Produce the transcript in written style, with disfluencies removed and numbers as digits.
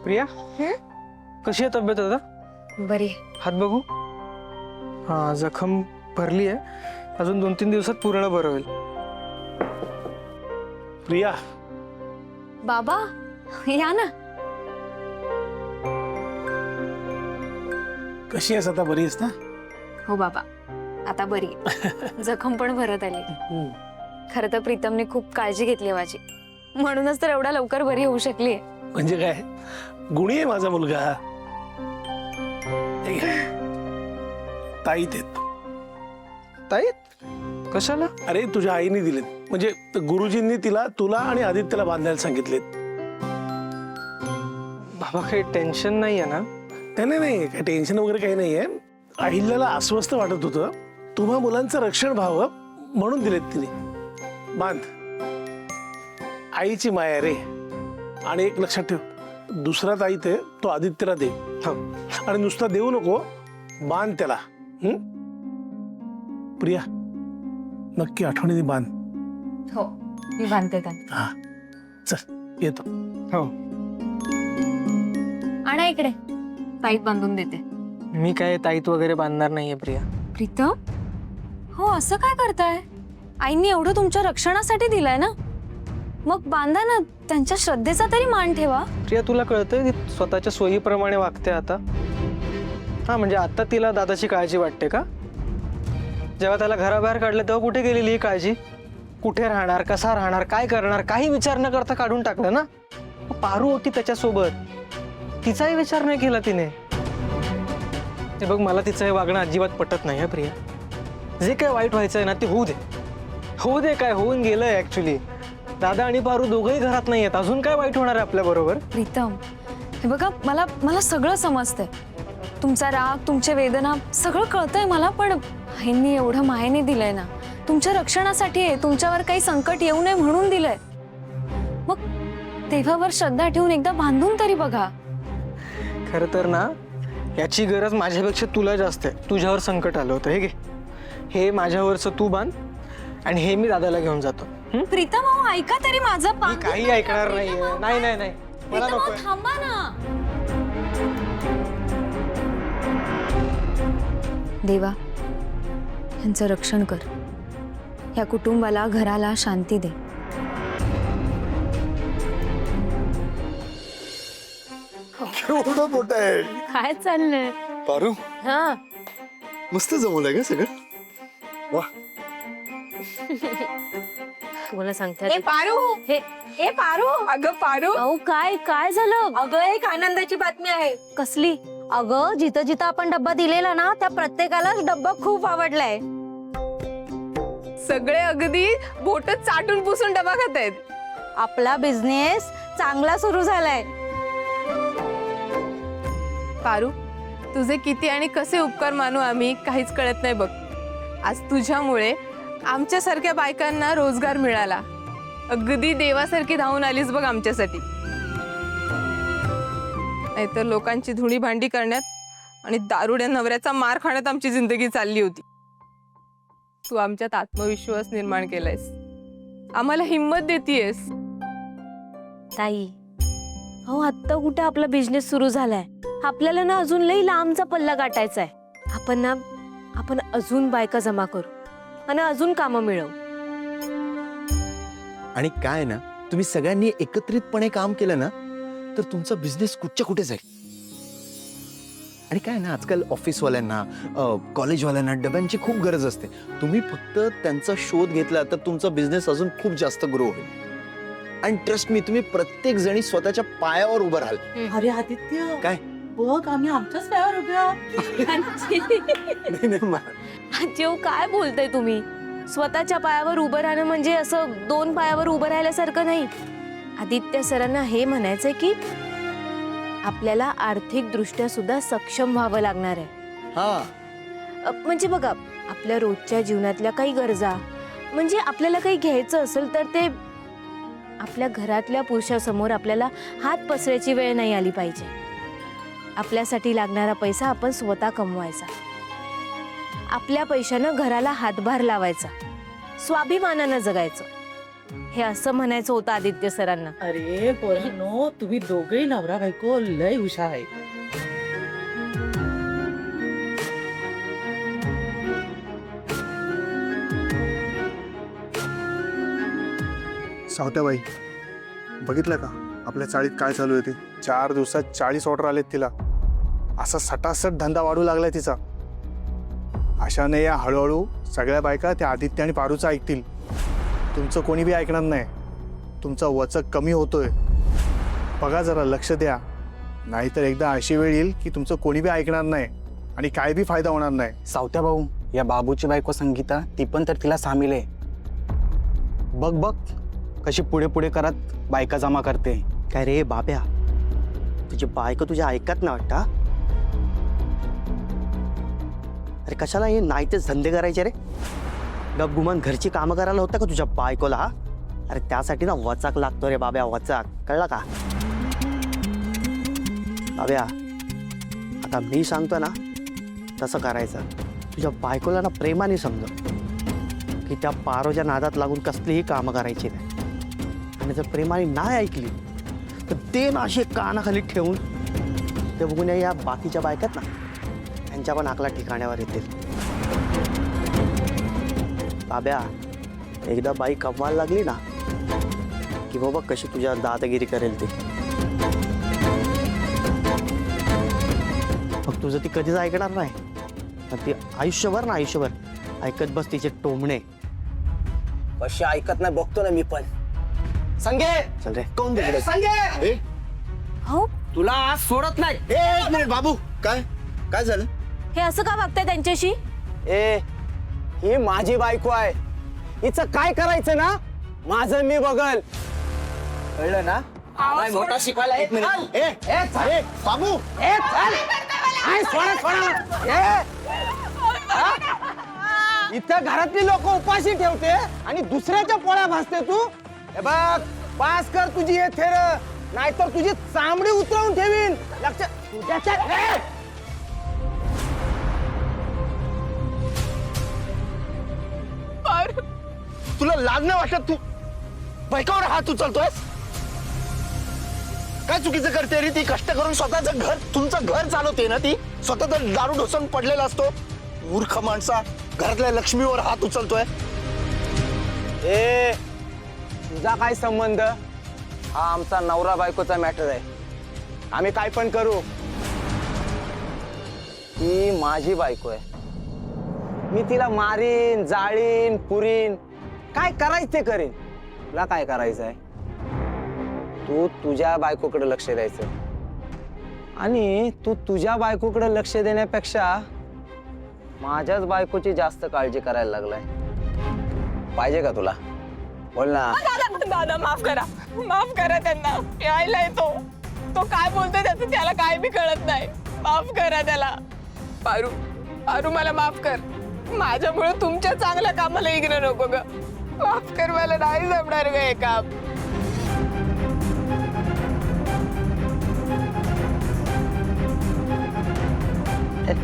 प्रिया कशी आहे तब्येत आता? बरी. हात बघू. हा, जखम भरली आहे, अजून 2-3 दिवसात पूर्ण बरं होईल. प्रिया, बाबा या ना. कशी आहेस आता? बरी आहेस ना? हो बाबा, आता बरी आहे. जखम पण भरत आली. खरं तर प्रीतमने खूप काळजी घेतली माझी, म्हणूनच तर एवढा लवकर बरी होऊ शकली. म्हणजे काय, गुणी आहे माझा मुलगा. ताई देत. ताई कशाला? अरे तुझ्या आईने दिलेत, म्हणजे गुरुजींनी तुला आणि आदित्यला बांधायला सांगितलेत. बाबा काही टेन्शन नाही आहे ना? त्याने नाही, काही टेन्शन वगैरे काही नाहीये. अहिल्याला अस्वस्थ वाटत होतं, तुम्हा मुलांचं रक्षण व्हावं म्हणून दिलेत तिने. बांध. आईची माया रे. आणि एक लक्षात ठेव, दुसरा ताई ते तो आदित्यला दे. आणि नुसता देऊ नको, बांध त्याला. प्रिया, नक्की आठवणीने बांध. हो, मी बांधते त्यांना. हा, चल येतो. हो. आणा इकडे, ताईत बांधून देते. मी काय ताईत वगैरे बांधणार नाहीये प्रिया. प्रीतम, हो असं काय करताय? आईने एवढं तुमच्या रक्षणासाठी दिलंय ना, मग बांधा ना. त्यांच्या श्रद्धेचा तरी मान ठेवा. प्रिया तुला कळतंय ती स्वतःच्या सोयीप्रमाणे वागते आता? हा, म्हणजे आता तिला दादाची काळजी वाटते का? जेव्हा त्याला घराबाहेर काढलं तेव्हा कुठे गेलेली ही काळजी? कुठे राहणार, कसा राहणार, काय करणार, काही विचार न करता काढून टाकलं ना. पारू होती त्याच्यासोबत, तिचाही विचार नाही केला तिने. ते बघ, मला तिचं हे वागणं अजिबात पटत नाही. प्रिया, जे काय वाईट व्हायचंय ना ते होऊ दे. होऊ दे, काय होऊन गेलंय. ऍक्च्युली दादा आणि पारू दोघंही घरात नाही आहेत, अजून काय वाईट होणार आहे आपल्या बरोबर? प्रीतम, हे बघा, मला सगळं समजतंय. तुमचा राग, तुमची वेदना सगळं कळतंय मला. पण आईंनी एवढं मायेने दिलंय ना, तुमच्या रक्षणासाठी आहे, तुमच्यावर काही संकट येऊ नये म्हणून दिलंय. मग देवावर श्रद्धा ठेवून एकदा बांधून तरी बघा. खरं तर ना, याची गरज माझ्यापेक्षा तुला जास्त आहे. तुझ्यावर संकट आलं होतं, हे घे. हे माझ्यावरचं तू बांध आणि हे मी दादाला घेऊन जातो. प्रीतम, अहो ऐका तरी माझं. मी काही ऐकणार नाहीये. नाही नाही नाही, मला नको. थांबा ना. देवा, यांचं रक्षण कर. या कुटुंबाला, घराला शांती दे. केवढं मोठं आहे. काय चाललंय? पारू, हा, मस्त जमवलंय का सगळं? वा. तुम्हाला सांगते पारू, हे पारू, अगं पारू, अहो काय काय झालं? अगं एक आनंदाची बातमी आहे. कसली? अगं जिथं जिथं आपण डब्बा दिलेला ना, त्या प्रत्येकालाच डब्बा खूप आवडलाय. सगळे अगदी बोट चाटून पुसून डबा खात आहेत. आपला बिझनेस चांगला सुरू झालाय. पारू, तुझे किती आणि कसे उपकार मानू आम्ही, काहीच कळत नाही बघ. आज तुझ्यामुळे आमच्यासारख्या बायकांना रोजगार मिळाला. अगदी देवासारखी धावून आलीस बघ आमच्यासाठी. नाहीतर लोकांची धुणी भांडी करण्यात आणि दारुड्या नवऱ्याचा मार खाण्यात आमची जिंदगी चालली होती. तू आमच्यात आत्मविश्वास निर्माण केलायस, आम्हाला हिंमत देतीयस. ताई, अहो आत्ता कुठे आपला बिझनेस सुरू झालाय. आपल्याला ना अजून लई लांबचा पल्ला गाठायचा आहे. आपण अजून बायका जमा करू आणि अजून कामं मिळवू. आणि काय ना, तुम्ही सगळ्यांनी एकत्रितपणे काम केलं ना, तर तुमचा बिझनेस कुठच्या कुठे जाईल. आणि काय ना, आजकाल ऑफिसवाल्यांना, कॉलेजवाल्यांना डब्यांची खूप गरज असते. तुम्ही फक्त त्यांचा शोध घेतला तर तुमचा बिझनेस अजून खूप जास्त ग्रो होईल. आणि ट्रस्ट मी, तुम्ही प्रत्येक जणी स्वतःच्या पायावर उभं राहाल. अरे आदित्य, काय बघ आम्ही आमच्याच पायावर उभे आहोत. जेव काय बोलताय तुम्ही? स्वतःच्या पायावर उभं राहणं म्हणजे असं 2 पायावर उभं राहिल्यासारखं नाही. आदित्य सरांना हे म्हणायचंय की आपल्याला आर्थिक दृष्ट्या सुद्धा सक्षम व्हावं लागणार आहे. हा, म्हणजे बघा, आपल्या रोजच्या जीवनातल्या काही गरजा, म्हणजे आपल्याला काही घ्यायचं असेल तर ते आपल्या घरातल्या पुरुषासमोर आपल्याला हात पसरायची वेळ नाही आली पाहिजे. आपल्यासाठी लागणारा पैसा आपण स्वतः कमवायचा. आपल्या पैशानं घराला हातभार लावायचा. स्वाभिमानानं जगायचं. हे असं म्हणायचं होतं आदित्य सरांना. अरे पोरांनो, तुम्ही दोघेही नवरा बायको लय हुशार आहे. सावत्याबाई, बघितलं का आपल्या चाळीत काय चालू आहे ते? 4 दिवसात 40 ऑर्डर आलेत तिला. असा सटासट धंदा वाढू लागलाय तिचा. अशाने या हळूहळू सगळ्या बायका त्या आदित्य आणि पारूचं ऐकतील. तुमचं कोणी बी ऐकणार नाही. तुमचा वचक कमी होतोय. बघा जरा लक्ष द्या, नाहीतर एकदा अशी वेळ येईल की तुमचं कोणी बी ऐकणार नाही आणि काय बी फायदा होणार नाही. सावत्या भाऊ, या बाबूची बायको संगीता ती पण तर तिला सामील आहे. बघ बघ कशी पुढे पुढे करत बायका जमा करते. काय रे बाब्या, तुझी बायको तुझ्या ऐकत ना वाटतं? अरे कशाला हे नाही ते धंदे करायचे रे? गपगुमान घरची कामं करायला होतं का तुझ्या बायकोला? हा अरे त्यासाठी ना वचाक लागतो रे बाब्या, वचाक. कळला का बाब्या? आता मी सांगतो ना तसं करायचं. तुझ्या बायकोला ना प्रेमाने समज की त्या पारोच्या नादात लागून कसलीही कामं करायची नाही. आणि जर प्रेमाने नाही ऐकली तर ते ना असे कानाखाली ठेवून ते बघून या बाकीच्या बायकात ना त्यांच्या पण आकला ठिकाण्यावर येतील. बाब्या, एकदा बाई कमवायला लागली ना की बाबा कशी तुझ्या दादागिरी करेल ती. मग तुझं ती कधीच ऐकणार नाही. पण ती आयुष्यभर ना आयुष्यभर ऐकत बस तिचे टोमणे. कशी ऐकत नाही बघतो ना मी पण. संगे, चल रे, कोण तिकडे? संगे, हो, तुला आज सोडत नाही. एक मिनिट बाबू, काय काय झालं? हे असं का वागताय त्यांच्याशी? ए, ही माझी बायको आहे. हिचं काय करायचं ना माझं मी बघल. कळलं ना? काय मोठा शिकवायला. एक मिनिट. ए, ए, चल. बाबू, ए, चल. काय सोडा सोडा. ए, हा? इथं घरातली लोक उपाशी ठेवते आणि दुसऱ्याच्या पोळ्या भासते तू. हे बघ, पास कर तुझी हे थेर, नाहीतर तुझी चामडी उतरवून ठेवीन. लक्ष तुझ्याच्या. तुला लाज नाही वाटत? तू बायकावर हात उचलतोयस? काय चुकीचं करते रे ती? कष्ट करून स्वतःचं घर, तुमचं घर चालवते ना ती. स्वतः तर दारू ढोसून पडलेला असतो. मूर्ख माणसा, घरातल्या लक्ष्मीवर हात उचलतोय. ए, तुझा काय संबंध? हा आमचा नवरा बायकोचा मॅटर आहे. आम्ही काय पण करू. ही माझी बायको आहे. मी तिला मारीन, जाळीन, पुरीन, काय करायचं ते करीन. तुला काय करायचं आहे? तू तुझ्या बायकोकडे लक्ष द्यायचं आणि तू तुझ्या बायकोकडे लक्ष देण्यापेक्षा माझ्याच बायकोची जास्त काळजी करायला लागलाय. पाहिजे का तुला? बोल ना. दादा माफ करा, माफ करा त्यांना. यायला येतो तो काय बोलतोय त्याचं त्याला काय बी कळत नाही. माफ करा त्याला. पारू, पारू मला माफ कर. माझ्यामुळे तुमच्या चांगल्या कामाला इग्न नको ग. माफ कर, मला नाही जमणार ग हे काम. ए,